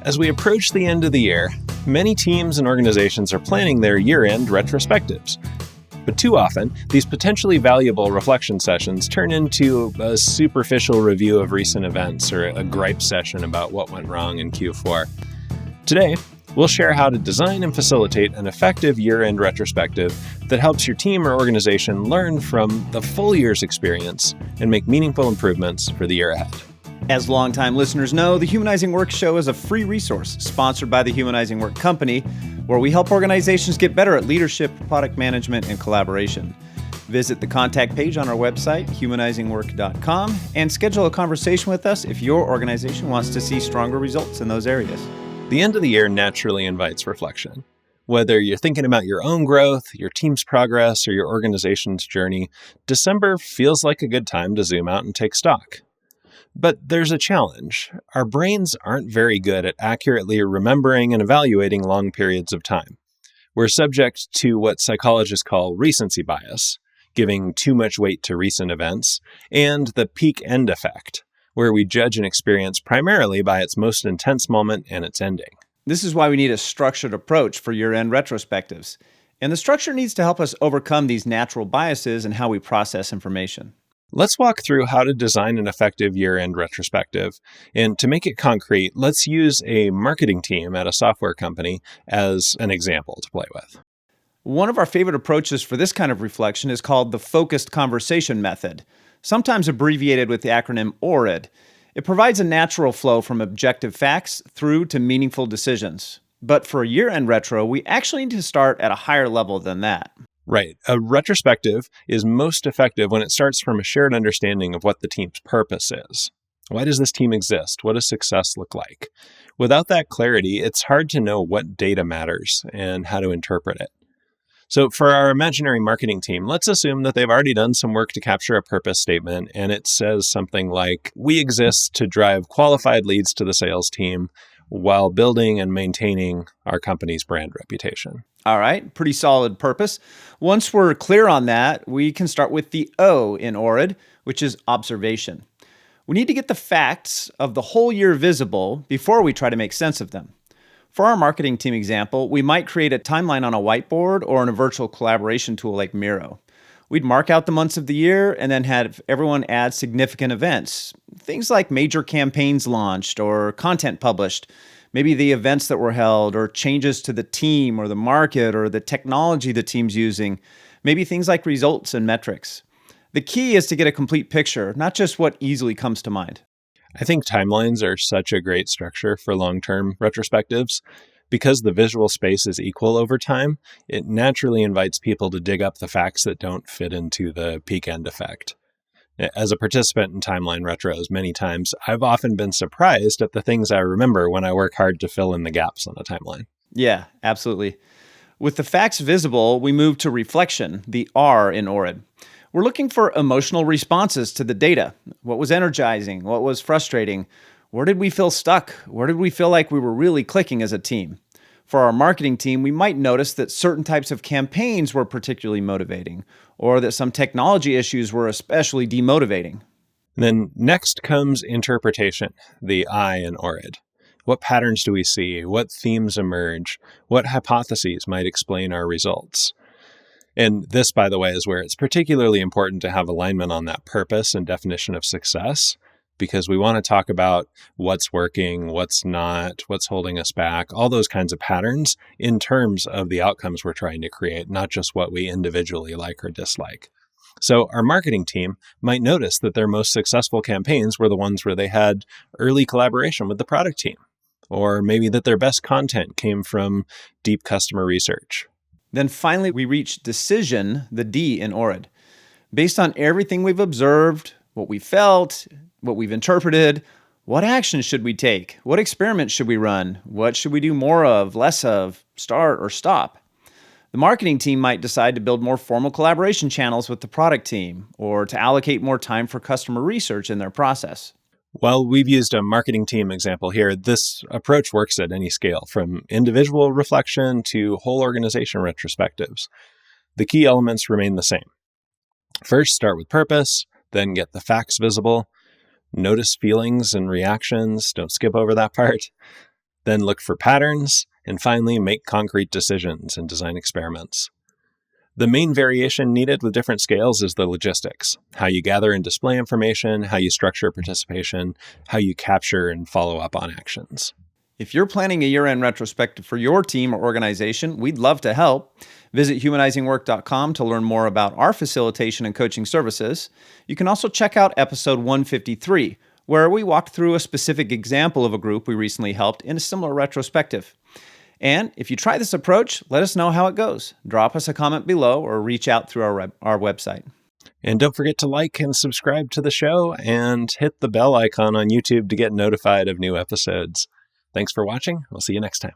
As we approach the end of the year, many teams and organizations are planning their year-end retrospectives. But too often, these potentially valuable reflection sessions turn into a superficial review of recent events or a gripe session about what went wrong in Q4. Today, we'll share how to design and facilitate an effective year-end retrospective that helps your team or organization learn from the full year's experience and make meaningful improvements for the year ahead. As longtime listeners know, the Humanizing Work Show is a free resource sponsored by the Humanizing Work Company, where we help organizations get better at leadership, product management, and collaboration. Visit the contact page on our website, humanizingwork.com, and schedule a conversation with us if your organization wants to see stronger results in those areas. The end of the year naturally invites reflection. Whether you're thinking about your own growth, your team's progress, or your organization's journey, December feels like a good time to zoom out and take stock. But there's a challenge. Our brains aren't very good at accurately remembering and evaluating long periods of time. We're subject to what psychologists call recency bias, giving too much weight to recent events, and the peak end effect, where we judge an experience primarily by its most intense moment and its ending. This is why we need a structured approach for year-end retrospectives. And the structure needs to help us overcome these natural biases in how we process information. Let's walk through how to design an effective year-end retrospective. And to make it concrete, let's use a marketing team at a software company as an example to play with. One of our favorite approaches for this kind of reflection is called the focused conversation method, sometimes abbreviated with the acronym ORID. It provides a natural flow from objective facts through to meaningful decisions. But for a year-end retro, we actually need to start at a higher level than that. Right. A retrospective is most effective when it starts from a shared understanding of what the team's purpose is. Why does this team exist? What does success look like? Without that clarity, it's hard to know what data matters and how to interpret it. So for our imaginary marketing team, let's assume that they've already done some work to capture a purpose statement, and it says something like, we exist to drive qualified leads to the sales team while building and maintaining our company's brand reputation. All right, pretty solid purpose. Once we're clear on that, we can start with the O in ORID, which is observation. We need to get the facts of the whole year visible before we try to make sense of them. For our marketing team example, we might create a timeline on a whiteboard or in a virtual collaboration tool like Miro. We'd mark out the months of the year and then have everyone add significant events. Things like major campaigns launched or content published, maybe the events that were held or changes to the team or the market or the technology the team's using, maybe things like results and metrics. The key is to get a complete picture, not just what easily comes to mind. I think timelines are such a great structure for long-term retrospectives. Because the visual space is equal over time, it naturally invites people to dig up the facts that don't fit into the peak end effect. As a participant in timeline retros many times, I've often been surprised at the things I remember when I work hard to fill in the gaps on a timeline. Yeah, absolutely. With the facts visible, we move to reflection, the R in ORID. We're looking for emotional responses to the data. What was energizing? What was frustrating? Where did we feel stuck? Where did we feel like we were really clicking as a team? For our marketing team, we might notice that certain types of campaigns were particularly motivating, or that some technology issues were especially demotivating. Then next comes interpretation, the I in ORID. What patterns do we see? What themes emerge? What hypotheses might explain our results? And this, by the way, is where it's particularly important to have alignment on that purpose and definition of success, because we want to talk about what's working, what's not, what's holding us back, all those kinds of patterns in terms of the outcomes we're trying to create, not just what we individually like or dislike. So our marketing team might notice that their most successful campaigns were the ones where they had early collaboration with the product team, or maybe that their best content came from deep customer research. Then finally, we reach decision, the D in ORID. Based on everything we've observed, what we felt, what we've interpreted, what actions should we take? What experiments should we run? What should we do more of, less of, start or stop? The marketing team might decide to build more formal collaboration channels with the product team or to allocate more time for customer research in their process. While we've used a marketing team example here, this approach works at any scale, from individual reflection to whole organization retrospectives. The key elements remain the same. First, start with purpose, then get the facts visible. Notice feelings and reactions. Don't skip over that part. Then look for patterns, and finally make concrete decisions and design experiments. The main variation needed with different scales is the logistics, how you gather and display information, how you structure participation, how you capture and follow up on actions. If you're planning a year-end retrospective for your team or organization, we'd love to help. Visit humanizingwork.com to learn more about our facilitation and coaching services. You can also check out episode 153, where we walked through a specific example of a group we recently helped in a similar retrospective. And if you try this approach, let us know how it goes. Drop us a comment below or reach out through our website. And don't forget to like and subscribe to the show and hit the bell icon on YouTube to get notified of new episodes. Thanks for watching. We'll see you next time.